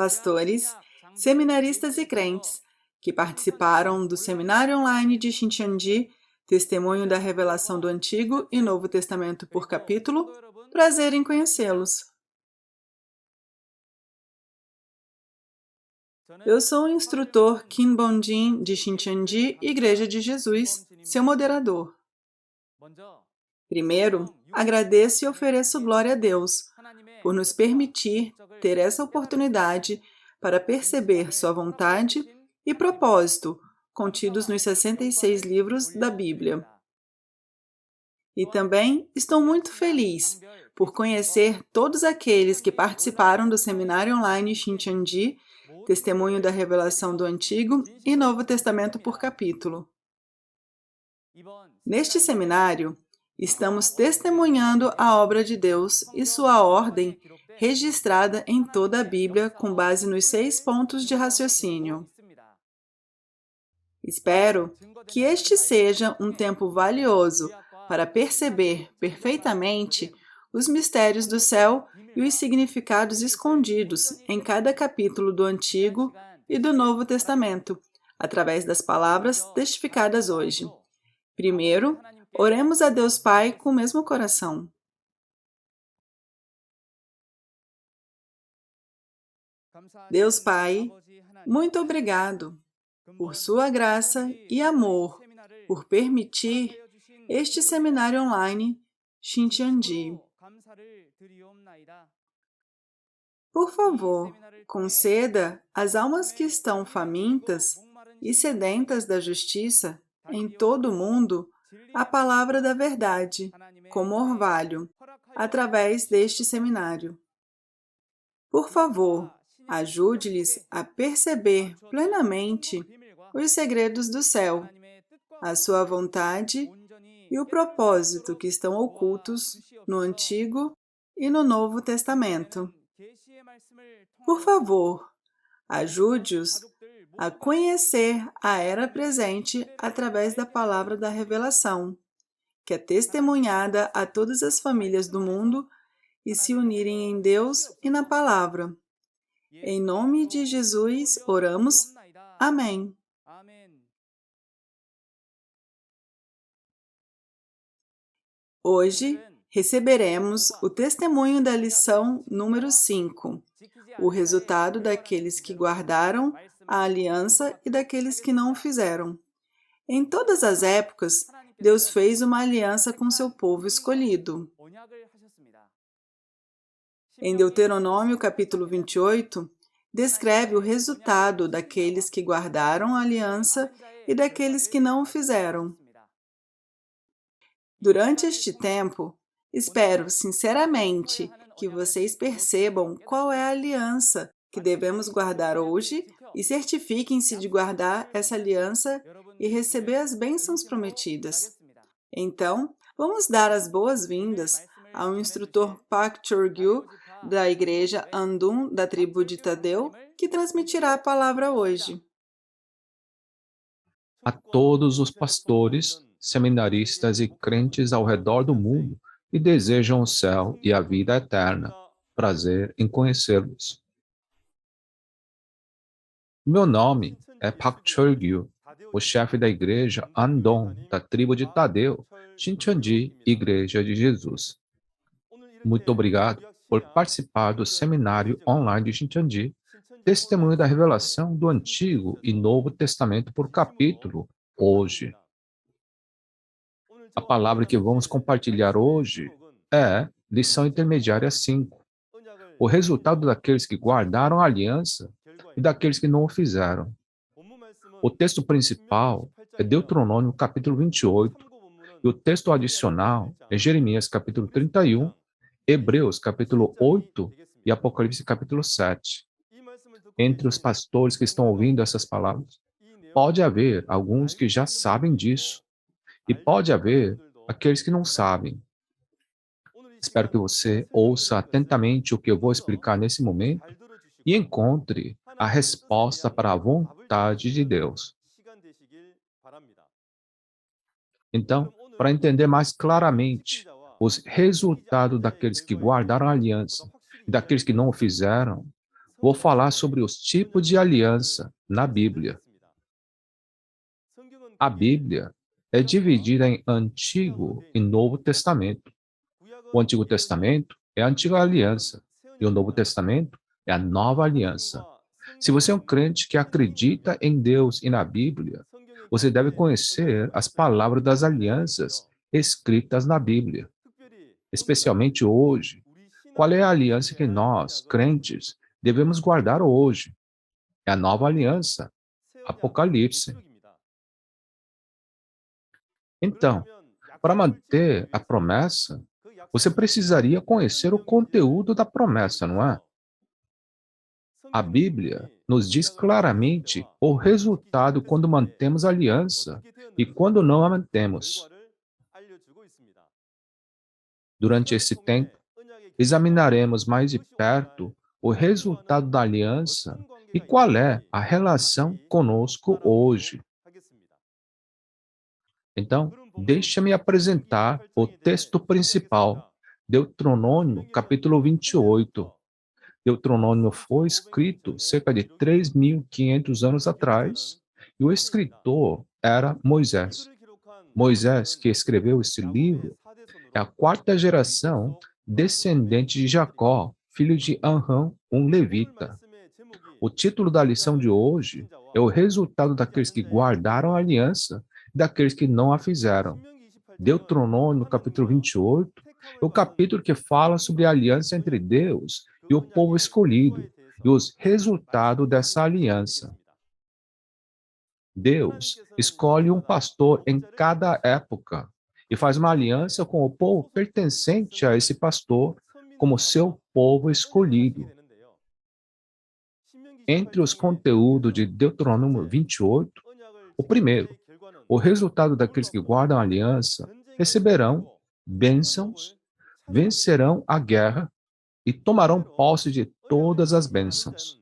pastores, seminaristas e crentes que participaram do Seminário Online de Shincheonji, Testemunho da Revelação do Antigo e Novo Testamento por capítulo. Prazer em conhecê-los. Eu sou o instrutor Kim Bon-jin de Shincheonji, Igreja de Jesus, seu moderador. Primeiro, agradeço e ofereço glória a Deus por nos permitir ter essa oportunidade para perceber sua vontade e propósito contidos nos 66 livros da Bíblia. E também estou muito feliz por conhecer todos aqueles que participaram do Seminário Online Shincheonji, Testemunho da Revelação do Antigo e Novo Testamento por capítulo. Neste seminário, estamos testemunhando a obra de Deus e sua ordem registrada em toda a Bíblia com base nos 6 pontos de raciocínio. Espero que este seja um tempo valioso para perceber perfeitamente os mistérios do céu e os significados escondidos em cada capítulo do Antigo e do Novo Testamento, através das palavras testificadas hoje. Primeiro, oremos a Deus Pai com o mesmo coração. Deus Pai, muito obrigado por sua graça e amor, por permitir este seminário online Shincheonji. Por favor, conceda às almas que estão famintas e sedentas da justiça em todo o mundo a palavra da verdade, como orvalho, através deste seminário. Por favor, ajude-lhes a perceber plenamente os segredos do céu, a sua vontade e o propósito que estão ocultos no Antigo e no Novo Testamento. Por favor, ajude-os a conhecer a era presente através da palavra da revelação, que é testemunhada a todas as famílias do mundo e se unirem em Deus e na palavra. Em nome de Jesus, oramos. Amém. Hoje, receberemos o testemunho da lição número 5, o resultado daqueles que guardaram a aliança e daqueles que não o fizeram. Em todas as épocas, Deus fez uma aliança com seu povo escolhido. Em Deuteronômio, capítulo 28, descreve o resultado daqueles que guardaram a aliança e daqueles que não o fizeram. Durante este tempo, espero sinceramente que vocês percebam qual é a aliança que devemos guardar hoje e certifiquem-se de guardar essa aliança e receber as bênçãos prometidas. Então, vamos dar as boas-vindas ao instrutor Park Chol-gyu, da Igreja Andum da tribo de Tadeu, que transmitirá a palavra hoje. A todos os pastores, seminaristas e crentes ao redor do mundo que desejam o céu e a vida eterna. Prazer em conhecê-los. Meu nome é Park Chol-gyu, o chefe da igreja Andon, da tribo de Tadeu, Shincheonji, Igreja de Jesus. Muito obrigado por participar do seminário online de Shincheonji, Testemunho da Revelação do Antigo e Novo Testamento por capítulo, hoje. A palavra que vamos compartilhar hoje é lição intermediária 5. O resultado daqueles que guardaram a aliança e daqueles que não o fizeram. O texto principal é Deuteronômio capítulo 28, e o texto adicional é Jeremias capítulo 31, Hebreus capítulo 8 e Apocalipse capítulo 7. Entre os pastores que estão ouvindo essas palavras, pode haver alguns que já sabem disso, e pode haver aqueles que não sabem. Espero que você ouça atentamente o que eu vou explicar nesse momento e encontre a resposta para a vontade de Deus. Então, para entender mais claramente os resultados daqueles que guardaram a aliança e daqueles que não o fizeram, Vou falar sobre os tipos de aliança na Bíblia. A Bíblia é dividida em Antigo e Novo Testamento. O Antigo Testamento é a Antiga Aliança e o Novo Testamento é a Nova Aliança. Se você é um crente que acredita em Deus e na Bíblia, você deve conhecer as palavras das alianças escritas na Bíblia. Especialmente hoje, qual é a aliança que nós, crentes, devemos guardar hoje? É a Nova Aliança, Apocalipse. Então, para manter a promessa, você precisaria conhecer o conteúdo da promessa, não é? A Bíblia nos diz claramente o resultado quando mantemos a aliança e quando não a mantemos. Durante esse tempo, examinaremos mais de perto o resultado da aliança e qual é a relação conosco hoje. Então, deixa-me apresentar o texto principal, Deuteronômio, capítulo 28. Deuteronômio foi escrito cerca de 3.500 anos atrás, e o escritor era Moisés. Moisés, que escreveu esse livro, é a quarta geração descendente de Jacó, filho de Anrão, um levita. O título da lição de hoje é o resultado daqueles que guardaram a aliança e daqueles que não a fizeram. Deuteronômio, capítulo 28, é o capítulo que fala sobre a aliança entre Deus e o povo escolhido e os resultados dessa aliança. Deus escolhe um pastor em cada época e faz uma aliança com o povo pertencente a esse pastor como seu povo escolhido. Entre os conteúdos de Deuteronômio 28, o primeiro, o resultado daqueles que guardam a aliança receberão bênçãos, vencerão a guerra e tomarão posse de todas as bênçãos.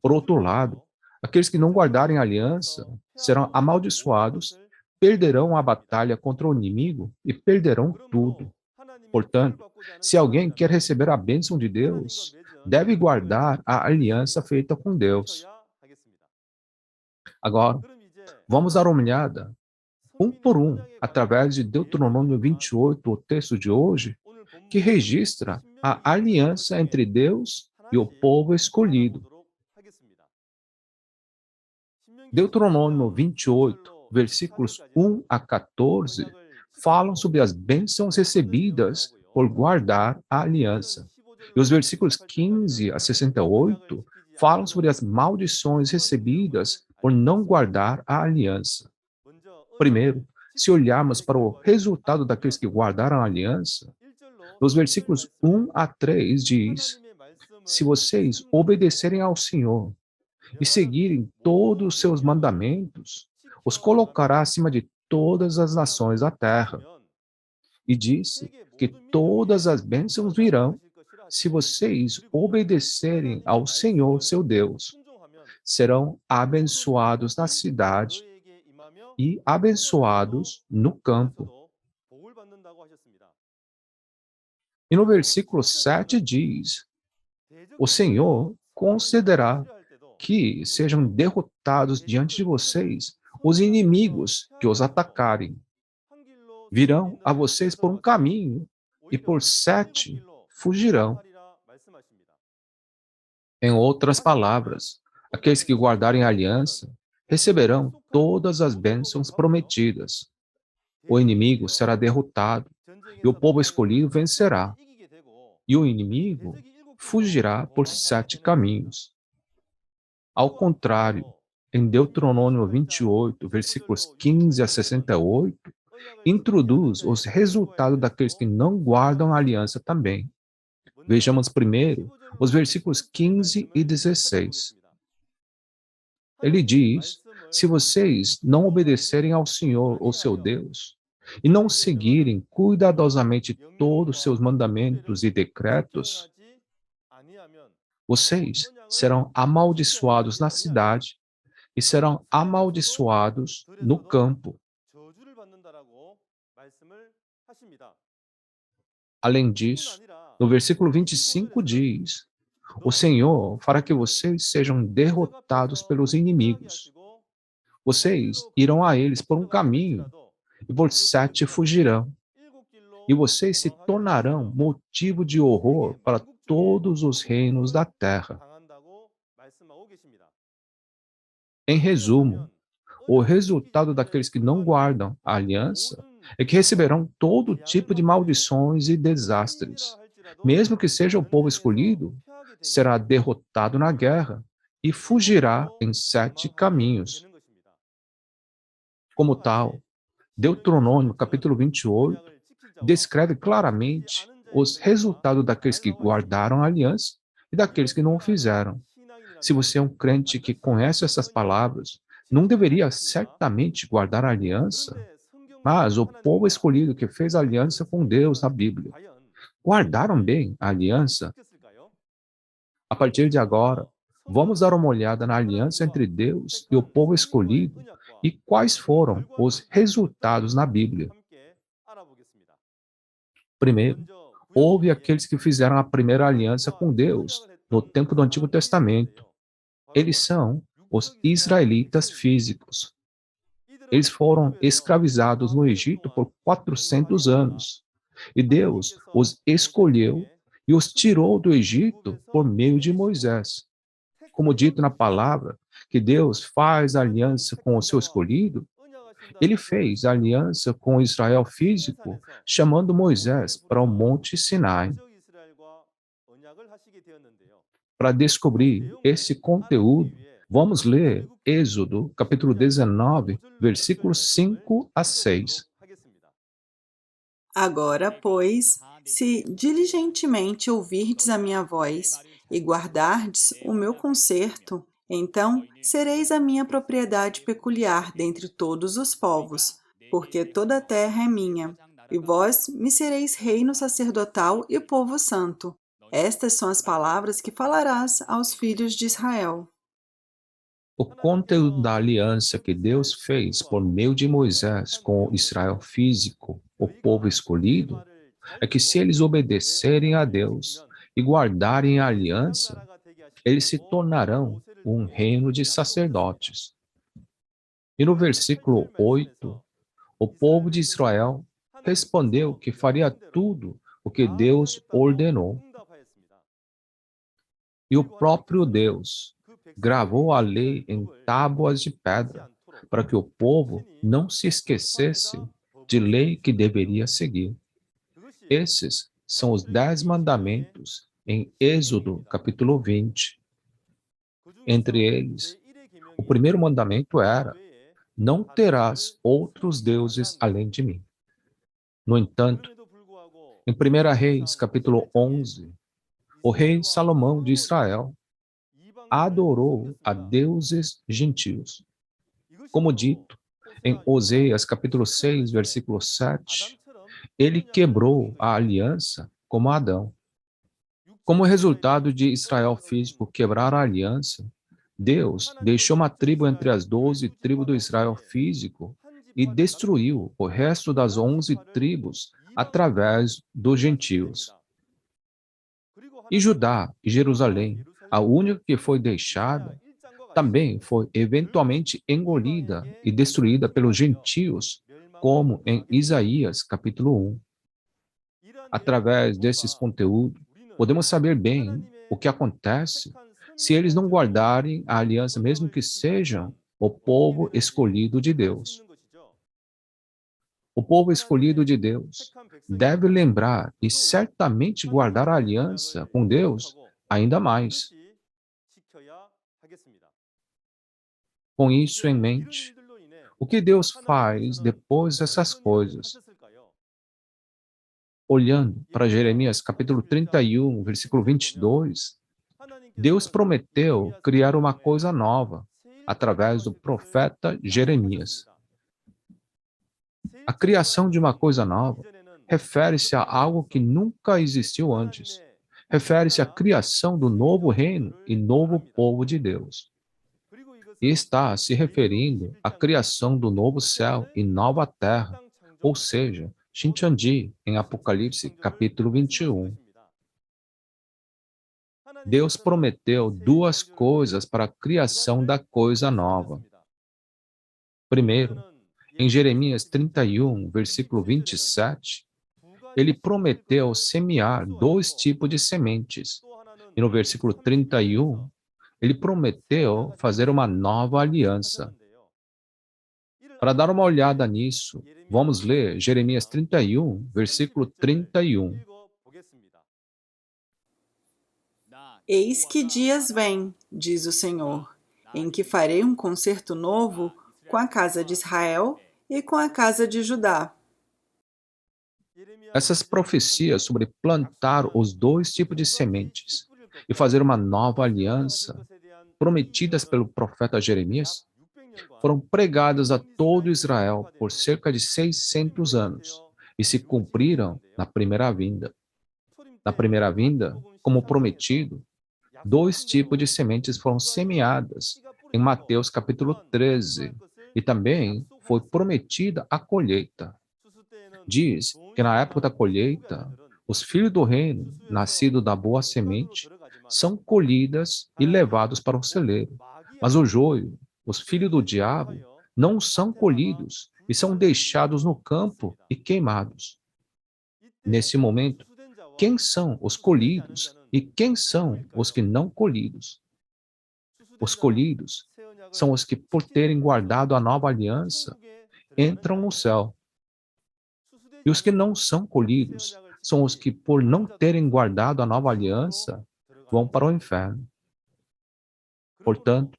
Por outro lado, aqueles que não guardarem a aliança serão amaldiçoados, perderão a batalha contra o inimigo e perderão tudo. Portanto, se alguém quer receber a bênção de Deus, deve guardar a aliança feita com Deus. Agora, vamos dar uma olhada, um por um, através de Deuteronômio 28, o texto de hoje, que registra a aliança entre Deus e o povo escolhido. Deuteronômio 28, versículos 1 a 14, falam sobre as bênçãos recebidas por guardar a aliança. E os versículos 15 a 68 falam sobre as maldições recebidas por não guardar a aliança. Primeiro, se olharmos para o resultado daqueles que guardaram a aliança, nos versículos 1 a 3 diz: se vocês obedecerem ao Senhor e seguirem todos os seus mandamentos, os colocará acima de todas as nações da terra. E disse que todas as bênçãos virão se vocês obedecerem ao Senhor, seu Deus. Serão abençoados na cidade e abençoados no campo. E no versículo 7 diz: o Senhor concederá que sejam derrotados diante de vocês os inimigos que os atacarem. Virão a vocês por um caminho e por 7 fugirão. Em outras palavras, aqueles que guardarem a aliança receberão todas as bênçãos prometidas. O inimigo será derrotado e o povo escolhido vencerá. E o inimigo fugirá por 7 caminhos. Ao contrário, em Deuteronômio 28, versículos 15 a 68, introduz os resultados daqueles que não guardam a aliança também. Vejamos primeiro os versículos 15 e 16. Ele diz: se vocês não obedecerem ao Senhor, o seu Deus, e não seguirem cuidadosamente todos os seus mandamentos e decretos, vocês serão amaldiçoados na cidade e serão amaldiçoados no campo. Além disso, no versículo 25 diz: O Senhor fará que vocês sejam derrotados pelos inimigos. Vocês irão a eles por um caminho, e por 7 fugirão. E vocês se tornarão motivo de horror para todos os reinos da terra. Em resumo, o resultado daqueles que não guardam a aliança é que receberão todo tipo de maldições e desastres. Mesmo que seja o povo escolhido, será derrotado na guerra e fugirá em 7 caminhos. Como tal, Deuteronômio capítulo 28 descreve claramente os resultados daqueles que guardaram a aliança e daqueles que não o fizeram. Se você é um crente que conhece essas palavras, não deveria certamente guardar a aliança, mas o povo escolhido que fez aliança com Deus na Bíblia, guardaram bem a aliança? A partir de agora, vamos dar uma olhada na aliança entre Deus e o povo escolhido e quais foram os resultados na Bíblia. Primeiro, houve aqueles que fizeram a primeira aliança com Deus no tempo do Antigo Testamento. Eles são os israelitas físicos. Eles foram escravizados no Egito por 400 anos. E Deus os escolheu e os tirou do Egito por meio de Moisés. Como dito na palavra, que Deus faz aliança com o seu escolhido, ele fez aliança com Israel físico, chamando Moisés para o Monte Sinai. Para descobrir esse conteúdo, vamos ler Êxodo, capítulo 19, versículos 5 a 6. Agora, pois, se diligentemente ouvirdes a minha voz e guardardes o meu conserto, então sereis a minha propriedade peculiar dentre todos os povos, porque toda a terra é minha, e vós me sereis reino sacerdotal e povo santo. Estas são as palavras que falarás aos filhos de Israel. O conteúdo da aliança que Deus fez por meio de Moisés com Israel físico, o povo escolhido, é que se eles obedecerem a Deus e guardarem a aliança, eles se tornarão um reino de sacerdotes. E no versículo 8, o povo de Israel respondeu que faria tudo o que Deus ordenou. E o próprio Deus gravou a lei em tábuas de pedra, para que o povo não se esquecesse de lei que deveria seguir. Esses são os 10 mandamentos em Êxodo, capítulo 20. Entre eles, o primeiro mandamento era: não terás outros deuses além de mim. No entanto, em 1 Reis, capítulo 11, o rei Salomão de Israel adorou a deuses gentios. Como dito em Oséias, capítulo 6, versículo 7, ele quebrou a aliança como Adão. Como resultado de Israel físico quebrar a aliança, Deus deixou uma tribo entre as 12 tribos do Israel físico e destruiu o resto das 11 tribos através dos gentios. E Judá e Jerusalém, a única que foi deixada, também foi eventualmente engolida e destruída pelos gentios, como em Isaías capítulo 1. Através desses conteúdos, podemos saber bem o que acontece se eles não guardarem a aliança, mesmo que sejam o povo escolhido de Deus. O povo escolhido de Deus deve lembrar e certamente guardar a aliança com Deus ainda mais. Com isso em mente, o que Deus faz depois dessas coisas? Olhando para Jeremias capítulo 31, versículo 22, Deus prometeu criar uma coisa nova através do profeta Jeremias. A criação de uma coisa nova refere-se a algo que nunca existiu antes. Refere-se à criação do novo reino e novo povo de Deus. E está se referindo à criação do novo céu e nova terra, ou seja, Shincheonji, em Apocalipse capítulo 21. Deus prometeu duas coisas para a criação da coisa nova. Primeiro, em Jeremias 31, versículo 27, ele prometeu semear dois tipos de sementes. E no versículo 31, ele prometeu fazer uma nova aliança. Para dar uma olhada nisso, vamos ler Jeremias 31, versículo 31. Eis que dias vêm, diz o Senhor, em que farei um concerto novo com a casa de Israel e com a casa de Judá. Essas profecias sobre plantar os dois tipos de sementes e fazer uma nova aliança, prometidas pelo profeta Jeremias, foram pregadas a todo Israel por cerca de 600 anos e se cumpriram na primeira vinda. Na primeira vinda, como prometido, dois tipos de sementes foram semeadas em Mateus capítulo 13 e também foi prometida a colheita. Diz que na época da colheita, os filhos do reino, nascidos da boa semente, são colhidos e levados para o celeiro. Mas o joio, os filhos do diabo, não são colhidos e são deixados no campo e queimados. Nesse momento, quem são os colhidos e quem são os que não colhidos? Os colhidos são os que, por terem guardado a nova aliança, entram no céu. E os que não são colhidos são os que, por não terem guardado a nova aliança, vão para o inferno. Portanto,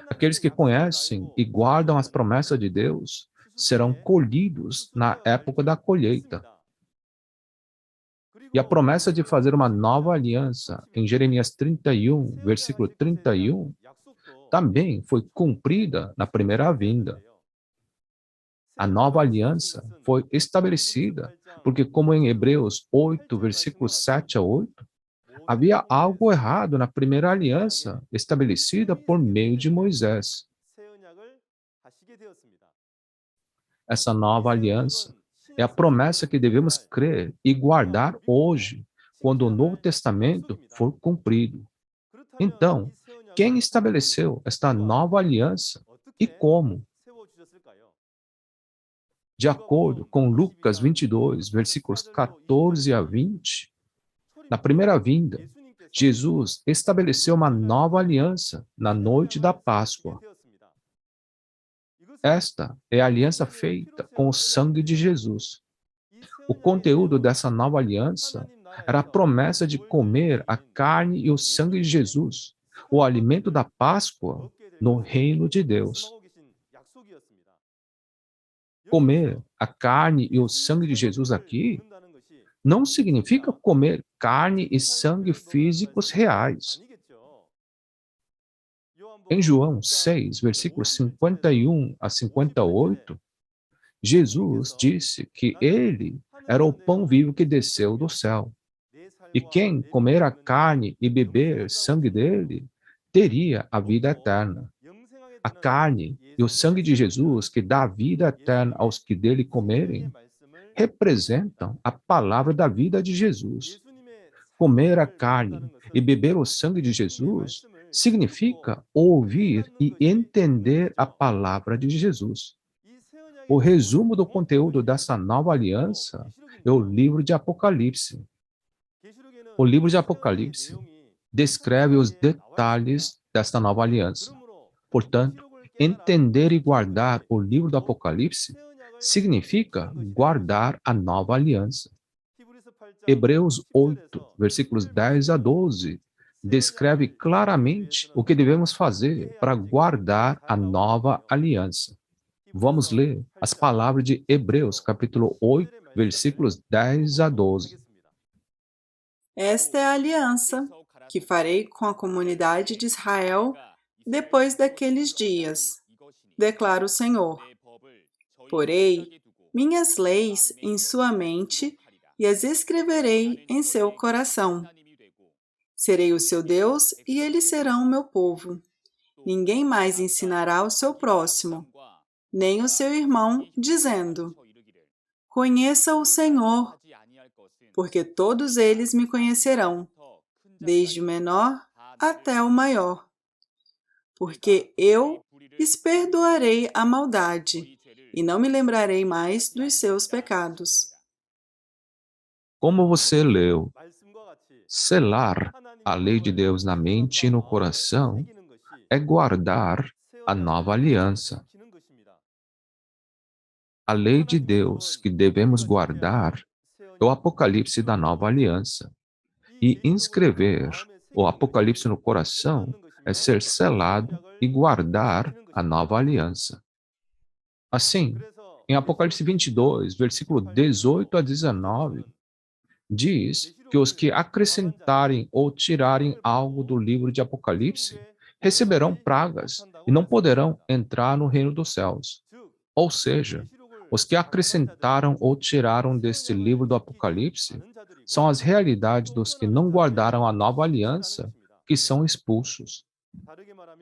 aqueles que conhecem e guardam as promessas de Deus serão colhidos na época da colheita. E a promessa de fazer uma nova aliança, em Jeremias 31, versículo 31, também foi cumprida na primeira vinda. A nova aliança foi estabelecida, porque, como em Hebreus 8, versículos 7 a 8, havia algo errado na primeira aliança estabelecida por meio de Moisés. Essa nova aliança é a promessa que devemos crer e guardar hoje, quando o Novo Testamento for cumprido. Então, quem estabeleceu esta nova aliança e como? De acordo com Lucas 22, versículos 14 a 20, na primeira vinda, Jesus estabeleceu uma nova aliança na noite da Páscoa. Esta é a aliança feita com o sangue de Jesus. O conteúdo dessa nova aliança era a promessa de comer a carne e o sangue de Jesus, o alimento da Páscoa no reino de Deus. Comer a carne e o sangue de Jesus aqui não significa comer carne e sangue físicos reais. Em João 6, versículos 51 a 58, Jesus disse que ele era o pão vivo que desceu do céu. E quem comer a carne e beber sangue dele, teria a vida eterna. A carne e o sangue de Jesus, que dá a vida eterna aos que dele comerem, representam a palavra da vida de Jesus. Comer a carne e beber o sangue de Jesus significa ouvir e entender a palavra de Jesus. O resumo do conteúdo dessa nova aliança é o livro de Apocalipse. O livro de Apocalipse descreve os detalhes desta nova aliança. Portanto, entender e guardar o livro do Apocalipse significa guardar a nova aliança. Hebreus 8, versículos 10 a 12, descreve claramente o que devemos fazer para guardar a nova aliança. Vamos ler as palavras de Hebreus, capítulo 8, versículos 10 a 12. Esta é a aliança que farei com a comunidade de Israel depois daqueles dias, declara o Senhor. Porei minhas leis em sua mente e as escreverei em seu coração. Serei o seu Deus e eles serão o meu povo. Ninguém mais ensinará o seu próximo, nem o seu irmão, dizendo: Conheça o Senhor, porque todos eles me conhecerão, desde o menor até o maior, porque eu lhes perdoarei a maldade e não me lembrarei mais dos seus pecados. Como você leu, selar a lei de Deus na mente e no coração é guardar a nova aliança. A lei de Deus que devemos guardar é o Apocalipse da nova aliança. E inscrever o Apocalipse no coração é ser selado e guardar a nova aliança. Assim, em Apocalipse 22, versículo 18 a 19, diz que os que acrescentarem ou tirarem algo do livro de Apocalipse receberão pragas e não poderão entrar no reino dos céus. Ou seja, os que acrescentaram ou tiraram deste livro do Apocalipse são as realidades dos que não guardaram a nova aliança, que são expulsos.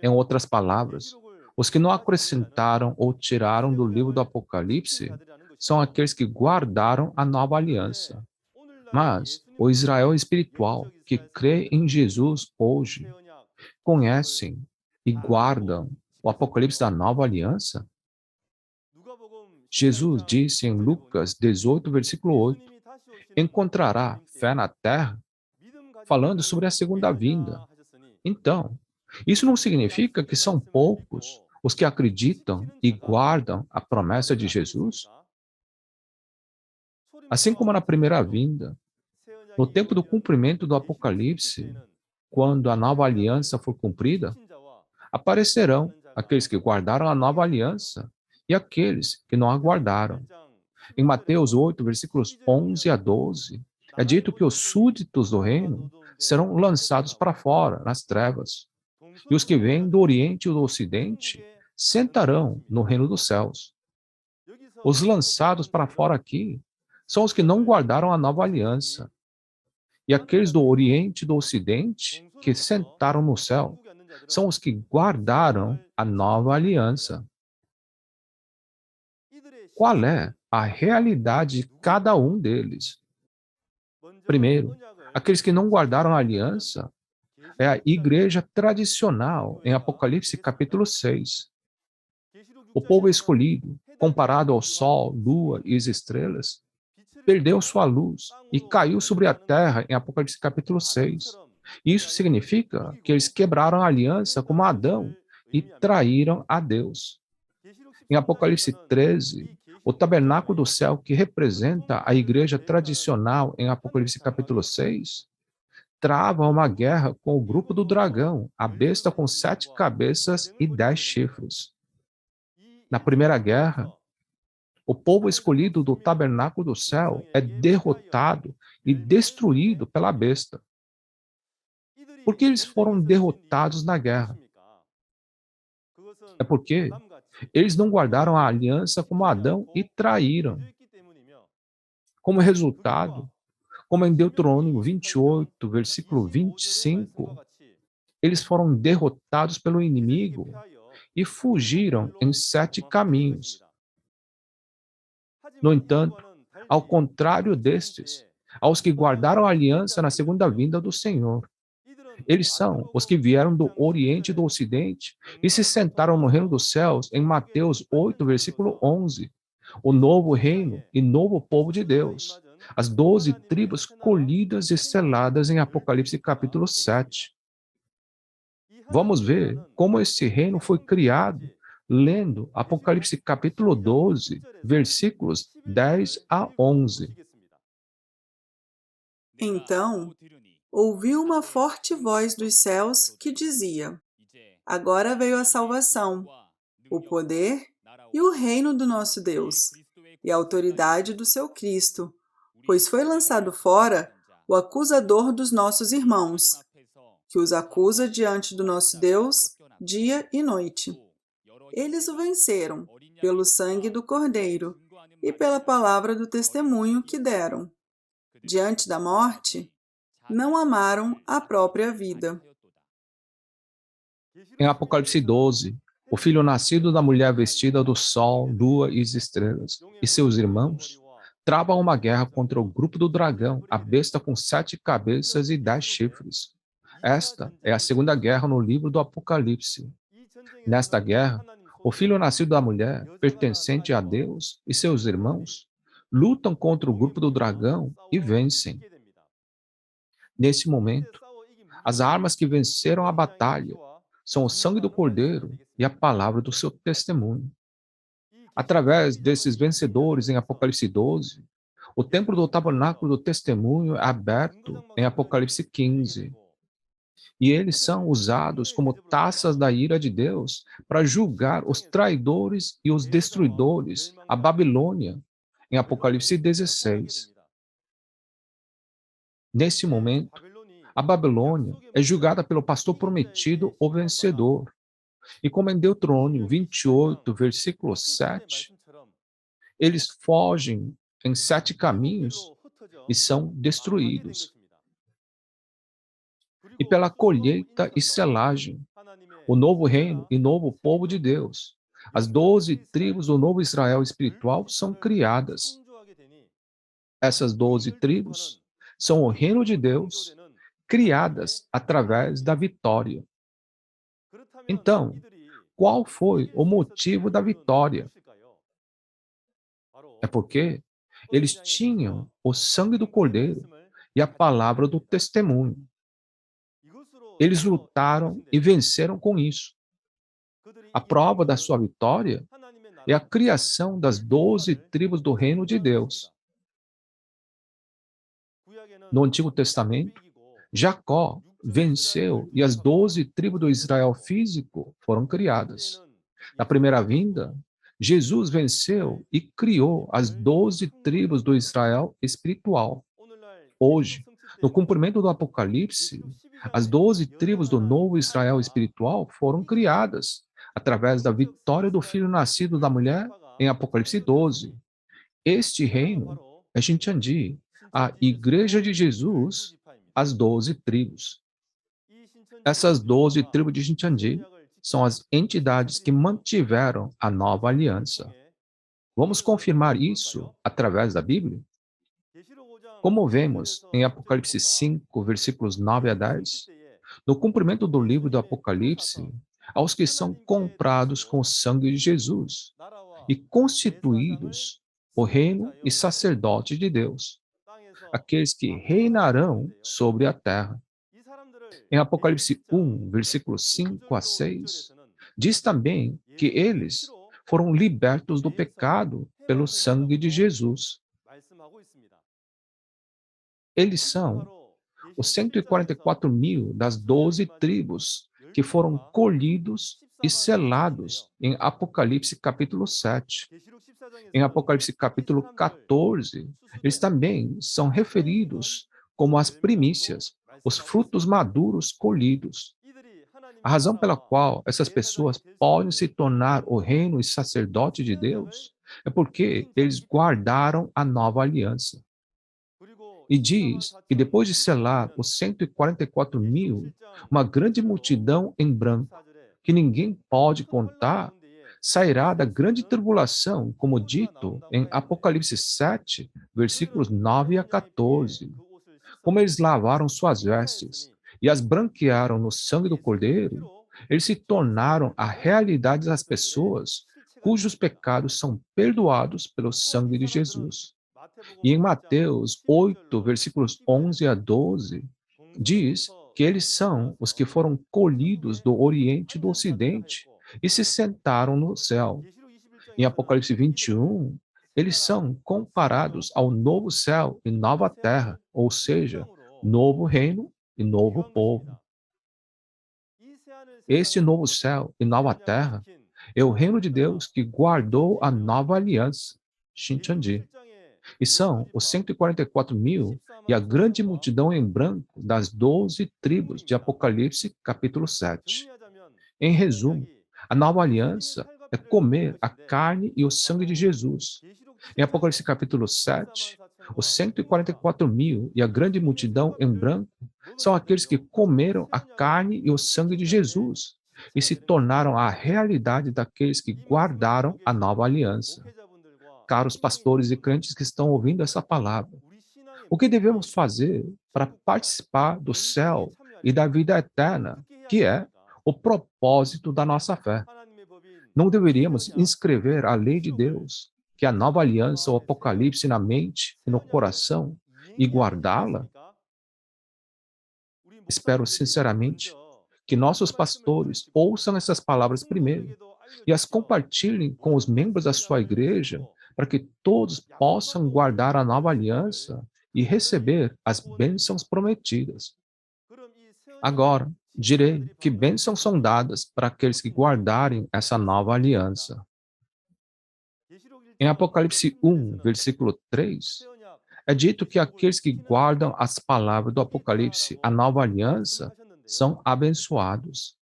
Em outras palavras, os que não acrescentaram ou tiraram do livro do Apocalipse são aqueles que guardaram a nova aliança. Mas o Israel espiritual que crê em Jesus hoje, conhecem e guardam o Apocalipse da nova aliança? Jesus disse em Lucas 18, versículo 8, encontrará fé na terra, falando sobre a segunda vinda. Então, isso não significa que são poucos os que acreditam e guardam a promessa de Jesus? Assim como na primeira vinda, no tempo do cumprimento do Apocalipse, quando a nova aliança for cumprida, aparecerão aqueles que guardaram a nova aliança e aqueles que não a guardaram. Em Mateus 8, versículos 11 a 12, é dito que os súditos do reino serão lançados para fora, nas trevas, e os que vêm do Oriente e do Ocidente sentarão no reino dos céus. Os lançados para fora aqui são os que não guardaram a nova aliança, e aqueles do Oriente e do Ocidente que sentaram no céu são os que guardaram a nova aliança. Qual é a realidade de cada um deles? Primeiro, aqueles que não guardaram a aliança é a igreja tradicional em Apocalipse capítulo 6. O povo escolhido, comparado ao sol, lua e as estrelas, perdeu sua luz e caiu sobre a terra em Apocalipse capítulo 6. Isso significa que eles quebraram a aliança como Adão e traíram a Deus. Em Apocalipse 13, o tabernáculo do céu, que representa a igreja tradicional em Apocalipse capítulo 6, trava uma guerra com o grupo do dragão, a besta com 7 cabeças e 10 chifres. Na primeira guerra, o povo escolhido do tabernáculo do céu é derrotado e destruído pela besta. Por que eles foram derrotados na guerra? É porque eles não guardaram a aliança como Adão e traíram. Como resultado, como em Deuteronômio 28, versículo 25, eles foram derrotados pelo inimigo e fugiram em 7 caminhos. No entanto, ao contrário destes, aos que guardaram a aliança na segunda vinda do Senhor, eles são os que vieram do Oriente e do Ocidente e se sentaram no reino dos céus em Mateus 8, versículo 11, o novo reino e novo povo de Deus, as 12 tribos colhidas e seladas em Apocalipse capítulo 7. Vamos ver como esse reino foi criado lendo Apocalipse capítulo 12, versículos 10 a 11. Então, ouvi uma forte voz dos céus que dizia: agora veio a salvação, o poder e o reino do nosso Deus, e a autoridade do seu Cristo, pois foi lançado fora o acusador dos nossos irmãos, que os acusa diante do nosso Deus dia e noite. Eles o venceram pelo sangue do Cordeiro e pela palavra do testemunho que deram. Diante da morte, não amaram a própria vida. Em Apocalipse 12, o filho nascido da mulher vestida do sol, lua e as estrelas, e seus irmãos, travam uma guerra contra o grupo do dragão, a besta com 7 cabeças e 10 chifres. Esta é a segunda guerra no livro do Apocalipse. Nesta guerra, o filho nascido da mulher, pertencente a Deus e seus irmãos, lutam contra o grupo do dragão e vencem. Nesse momento, as armas que venceram a batalha são o sangue do Cordeiro e a palavra do seu testemunho. Através desses vencedores em Apocalipse 12, o templo do tabernáculo do testemunho é aberto em Apocalipse 15. E eles são usados como taças da ira de Deus para julgar os traidores e os destruidores, a Babilônia, em Apocalipse 16. Nesse momento, a Babilônia é julgada pelo pastor prometido, o vencedor. E como em Deuteronômio 28, versículo 7, eles fogem em 7 caminhos e são destruídos. E pela colheita e selagem, o novo reino e novo povo de Deus, as 12 tribos do novo Israel espiritual são criadas. Essas 12 tribos são o reino de Deus, criadas através da vitória. Então, qual foi o motivo da vitória? É porque eles tinham o sangue do Cordeiro e a palavra do testemunho. Eles lutaram e venceram com isso. A prova da sua vitória é a criação das 12 tribos do reino de Deus. No Antigo Testamento, Jacó venceu e as 12 tribos do Israel físico foram criadas. Na primeira vinda, Jesus venceu e criou as 12 tribos do Israel espiritual. Hoje, no cumprimento do Apocalipse, as 12 tribos do novo Israel espiritual foram criadas através da vitória do filho nascido da mulher em Apocalipse 12. Este reino é Shincheonji, a Igreja de Jesus, as 12 tribos. Essas 12 tribos de Shincheonji são as entidades que mantiveram a nova aliança. Vamos confirmar isso através da Bíblia? Como vemos em Apocalipse 5, versículos 9 a 10, no cumprimento do livro do Apocalipse, aos que são comprados com o sangue de Jesus e constituídos o reino e sacerdote de Deus, aqueles que reinarão sobre a terra. Em Apocalipse 1, versículos 5 a 6, diz também que eles foram libertos do pecado pelo sangue de Jesus. Eles são os 144 mil das 12 tribos que foram colhidos e selados em Apocalipse capítulo 7. Em Apocalipse capítulo 14, eles também são referidos como as primícias, os frutos maduros colhidos. A razão pela qual essas pessoas podem se tornar o reino e sacerdote de Deus é porque eles guardaram a nova aliança. E diz que depois de selar os 144 mil, uma grande multidão em branco, que ninguém pode contar, sairá da grande tribulação, como dito em Apocalipse 7, versículos 9 a 14. Como eles lavaram suas vestes e as branquearam no sangue do Cordeiro, eles se tornaram a realidade das pessoas cujos pecados são perdoados pelo sangue de Jesus. E em Mateus 8, versículos 11 a 12, diz que eles são os que foram colhidos do Oriente e do Ocidente e se sentaram no céu. Em Apocalipse 21, eles são comparados ao novo céu e nova terra, ou seja, novo reino e novo povo. Este novo céu e nova terra é o reino de Deus que guardou a nova aliança, Shincheonji. E são os 144 mil e a grande multidão em branco das 12 tribos de Apocalipse capítulo 7. Em resumo, a nova aliança é comer a carne e o sangue de Jesus. Em Apocalipse capítulo 7, os 144 mil e a grande multidão em branco são aqueles que comeram a carne e o sangue de Jesus e se tornaram a realidade daqueles que guardaram a nova aliança. Caros pastores e crentes que estão ouvindo essa palavra, o que devemos fazer para participar do céu e da vida eterna, que é o propósito da nossa fé. Não deveríamos inscrever a lei de Deus, que é a nova aliança, o Apocalipse, na mente e no coração e guardá-la? Espero sinceramente que nossos pastores ouçam essas palavras primeiro e as compartilhem com os membros da sua igreja, para que todos possam guardar a nova aliança e receber as bênçãos prometidas. Agora, direi que bênçãos são dadas para aqueles que guardarem essa nova aliança. Em Apocalipse 1, versículo 3, é dito que aqueles que guardam as palavras do Apocalipse, a nova aliança, são abençoados.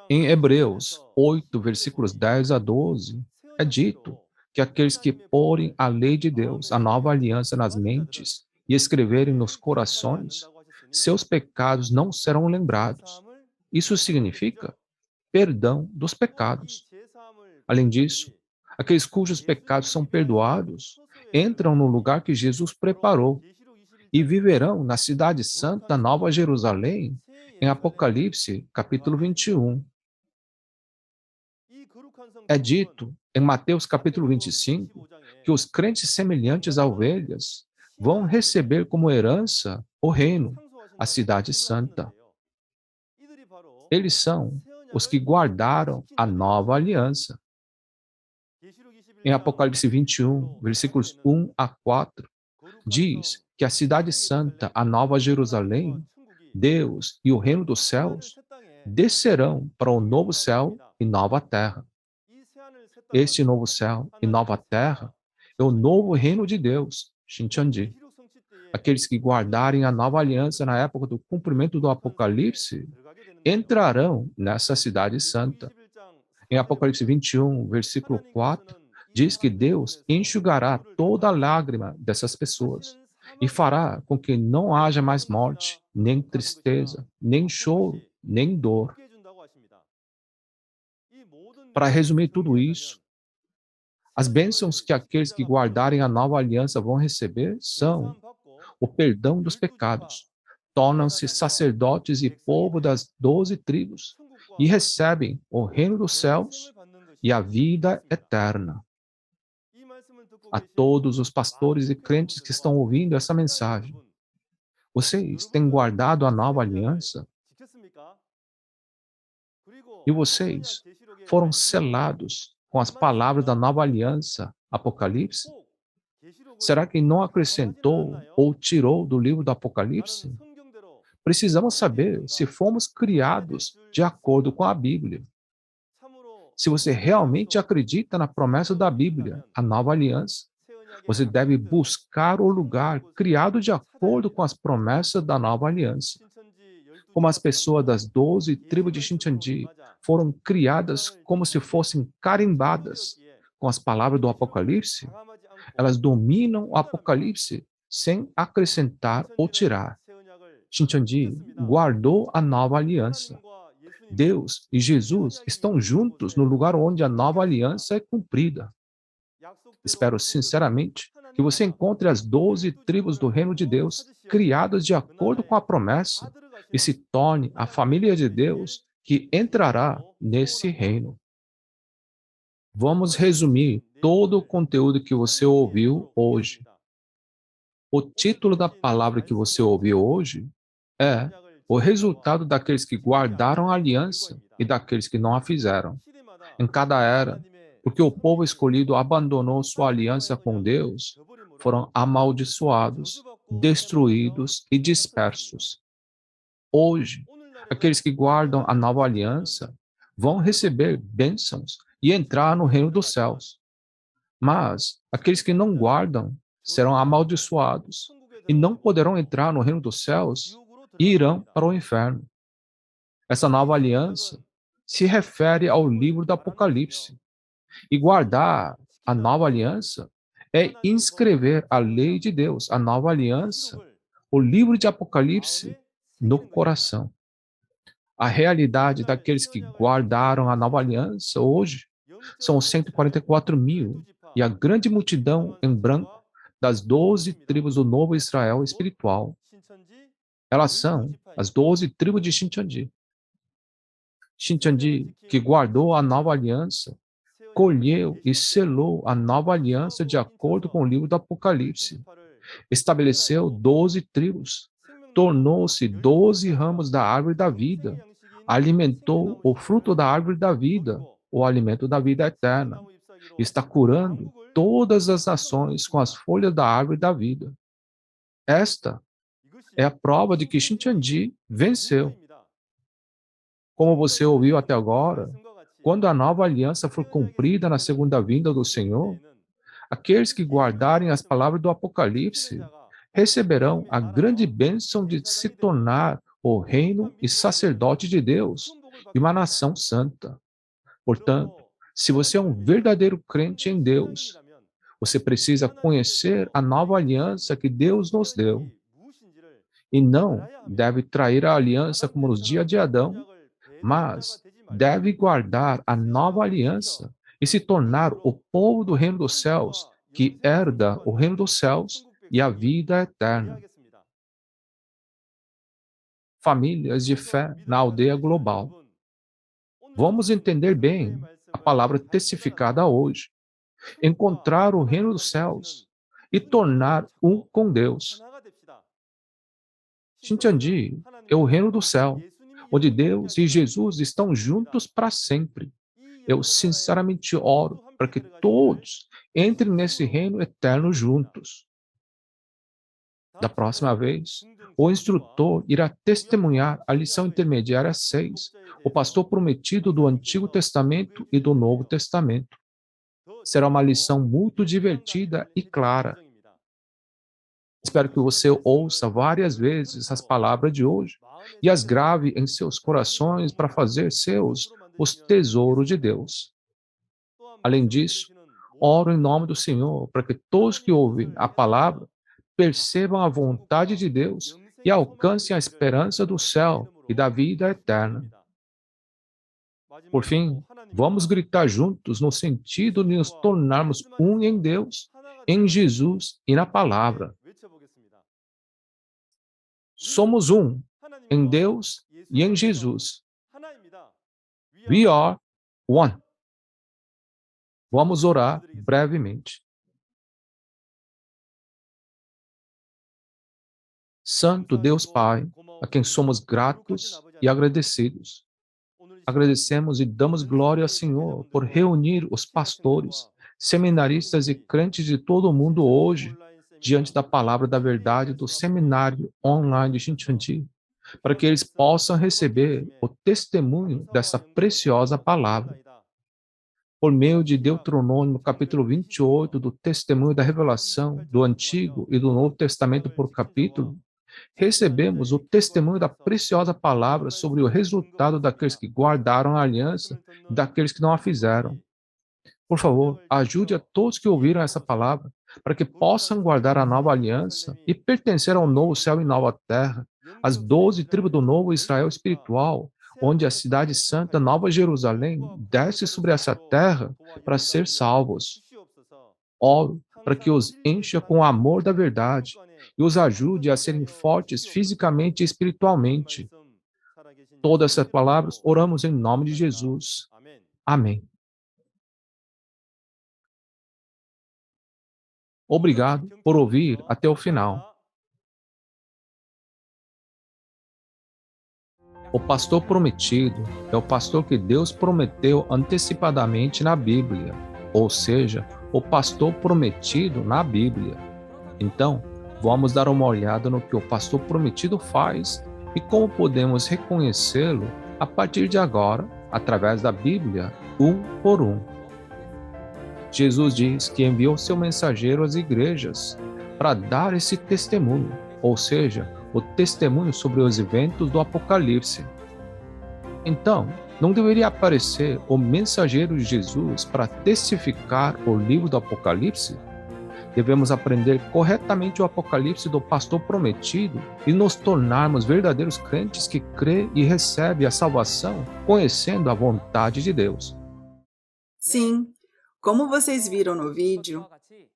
Em Hebreus 8, versículos 10 a 12, é dito que aqueles que porem a lei de Deus, a nova aliança nas mentes e escreverem nos corações, seus pecados não serão lembrados. Isso significa perdão dos pecados. Além disso, aqueles cujos pecados são perdoados entram no lugar que Jesus preparou e viverão na cidade santa, Nova Jerusalém, em Apocalipse, capítulo 21. É dito em Mateus capítulo 25 que os crentes semelhantes a ovelhas vão receber como herança o reino, a cidade santa. Eles são os que guardaram a nova aliança. Em Apocalipse 21, versículos 1 a 4, diz que a cidade santa, a nova Jerusalém, Deus e o reino dos céus descerão para o novo céu e nova terra. Este novo céu e nova terra é o novo reino de Deus, Shincheonji. Aqueles que guardarem a nova aliança na época do cumprimento do Apocalipse entrarão nessa cidade santa. Em Apocalipse 21, versículo 4, diz que Deus enxugará toda a lágrima dessas pessoas e fará com que não haja mais morte, nem tristeza, nem choro, nem dor. Para resumir tudo isso, as bênçãos que aqueles que guardarem a nova aliança vão receber são o perdão dos pecados, tornam-se sacerdotes e povo das 12 tribos e recebem o reino dos céus e a vida eterna. A todos os pastores e crentes que estão ouvindo essa mensagem, vocês têm guardado a nova aliança e vocês foram selados com as palavras da nova aliança, Apocalipse? Será que não acrescentou ou tirou do livro do Apocalipse? Precisamos saber se fomos criados de acordo com a Bíblia. Se você realmente acredita na promessa da Bíblia, a nova aliança, você deve buscar o lugar criado de acordo com as promessas da nova aliança. Como as pessoas das 12 tribos de Shincheonji foram criadas como se fossem carimbadas com as palavras do Apocalipse, elas dominam o Apocalipse sem acrescentar ou tirar. Shincheonji guardou a nova aliança. Deus e Jesus estão juntos no lugar onde a nova aliança é cumprida. Espero sinceramente que você encontre as 12 tribos do reino de Deus criadas de acordo com a promessa e se torne a família de Deus que entrará nesse reino. Vamos resumir todo o conteúdo que você ouviu hoje. O título da palavra que você ouviu hoje é o resultado daqueles que guardaram a aliança e daqueles que não a fizeram. Em cada era, porque o povo escolhido abandonou sua aliança com Deus, foram amaldiçoados, destruídos e dispersos. Hoje, aqueles que guardam a nova aliança vão receber bênçãos e entrar no reino dos céus. Mas aqueles que não guardam serão amaldiçoados e não poderão entrar no reino dos céus e irão para o inferno. Essa nova aliança se refere ao livro do Apocalipse. E guardar a nova aliança é inscrever a lei de Deus, a nova aliança, o livro de Apocalipse, no coração. A realidade daqueles que guardaram a nova aliança hoje são os 144 mil e a grande multidão em branco das 12 tribos do novo Israel espiritual. Elas são as 12 tribos de Shincheonji. Shincheonji, que guardou a nova aliança, colheu e selou a nova aliança de acordo com o livro do Apocalipse. Estabeleceu 12 tribos, tornou-se 12 ramos da árvore da vida, alimentou o fruto da árvore da vida, o alimento da vida eterna. Está curando todas as nações com as folhas da árvore da vida. Esta é a prova de que Shincheonji venceu. Como você ouviu até agora, quando a nova aliança for cumprida na segunda vinda do Senhor, aqueles que guardarem as palavras do Apocalipse receberão a grande bênção de se tornar o reino e sacerdote de Deus e uma nação santa. Portanto, se você é um verdadeiro crente em Deus, você precisa conhecer a nova aliança que Deus nos deu e não deve trair a aliança como nos dias de Adão, mas deve guardar a nova aliança e se tornar o povo do reino dos céus, que herda o reino dos céus e a vida eterna. Famílias de fé na aldeia global. Vamos entender bem a palavra testificada hoje. Encontrar o reino dos céus e tornar um com Deus. Shincheonji é o reino do céu, onde Deus e Jesus estão juntos para sempre. Eu sinceramente oro para que todos entrem nesse reino eterno juntos. Da próxima vez, o instrutor irá testemunhar a lição intermediária 6, o pastor prometido do Antigo Testamento e do Novo Testamento. Será uma lição muito divertida e clara. Espero que você ouça várias vezes as palavras de hoje e as grave em seus corações para fazer seus os tesouros de Deus. Além disso, oro em nome do Senhor para que todos que ouvem a palavra percebam a vontade de Deus e alcancem a esperança do céu e da vida eterna. Por fim, vamos gritar juntos no sentido de nos tornarmos um em Deus, em Jesus e na palavra. Somos um em Deus e em Jesus. We are one. Vamos orar brevemente. Santo Deus Pai, a quem somos gratos e agradecidos. Agradecemos e damos glória ao Senhor por reunir os pastores, seminaristas e crentes de todo o mundo hoje, diante da palavra da verdade do seminário online de Shincheonji, para que eles possam receber o testemunho dessa preciosa palavra. Por meio de Deuteronômio, capítulo 28, do testemunho da revelação do Antigo e do Novo Testamento por capítulo, recebemos o testemunho da preciosa palavra sobre o resultado daqueles que guardaram a aliança e daqueles que não a fizeram. Por favor, ajude a todos que ouviram essa palavra, para que possam guardar a nova aliança e pertencer ao novo céu e nova terra, as 12 tribos do novo Israel espiritual, onde a cidade santa Nova Jerusalém desce sobre essa terra para ser salvos. Oro para que os encha com o amor da verdade e os ajude a serem fortes fisicamente e espiritualmente. Todas essas palavras oramos em nome de Jesus. Amém. Obrigado por ouvir até o final. O pastor prometido é o pastor que Deus prometeu antecipadamente na Bíblia, ou seja, o pastor prometido na Bíblia. Então, vamos dar uma olhada no que o pastor prometido faz e como podemos reconhecê-lo a partir de agora, através da Bíblia, um por um. Jesus diz que enviou seu mensageiro às igrejas para dar esse testemunho, ou seja, o testemunho sobre os eventos do Apocalipse. Então, não deveria aparecer o mensageiro de Jesus para testificar o livro do Apocalipse? Devemos aprender corretamente o Apocalipse do pastor prometido e nos tornarmos verdadeiros crentes que crê e recebe a salvação, conhecendo a vontade de Deus. Sim, Como vocês viram no vídeo,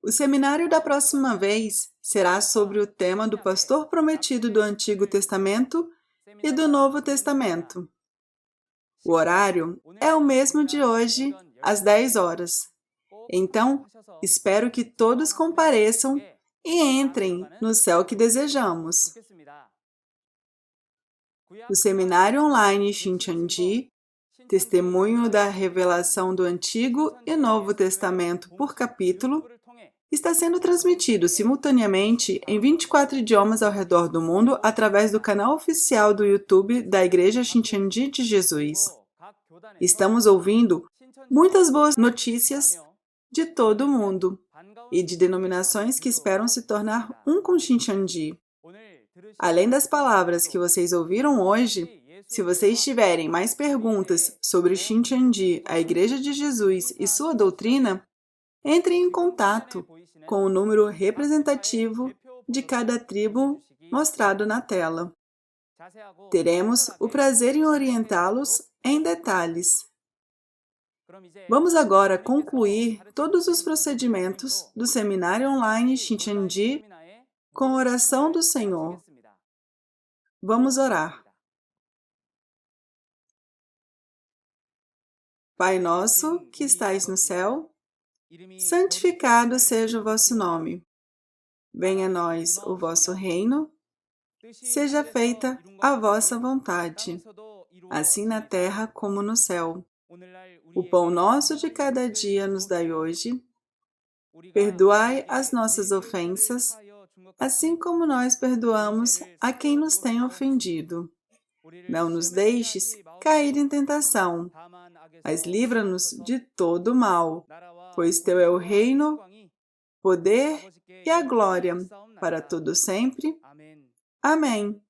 o seminário da próxima vez será sobre o tema do pastor prometido do Antigo Testamento e do Novo Testamento. O horário é o mesmo de hoje, às 10 horas. Então, espero que todos compareçam e entrem no céu que desejamos. O Seminário Online Shincheonji, Testemunho da Revelação do Antigo e Novo Testamento por capítulo, está sendo transmitido simultaneamente em 24 idiomas ao redor do mundo através do canal oficial do YouTube da Igreja Shincheonji de Jesus. Estamos ouvindo muitas boas notícias de todo o mundo e de denominações que esperam se tornar um com Shincheonji. Além das palavras que vocês ouviram hoje, se vocês tiverem mais perguntas sobre Shincheonji, a Igreja de Jesus e sua doutrina, entrem em contato com o número representativo de cada tribo mostrado na tela. Teremos o prazer em orientá-los em detalhes. Vamos agora concluir todos os procedimentos do Seminário Online Shincheonji com a oração do Senhor. Vamos orar. Pai nosso, que estais no céu, santificado seja o vosso nome. Venha a nós o vosso reino, seja feita a vossa vontade, assim na terra como no céu. O pão nosso de cada dia nos dai hoje. Perdoai as nossas ofensas, assim como nós perdoamos a quem nos tem ofendido. Não nos deixes cair em tentação, mas livra-nos de todo o mal, pois teu é o reino, poder e a glória, para todo sempre. Amém.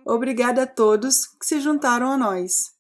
Obrigada a todos que se juntaram a nós.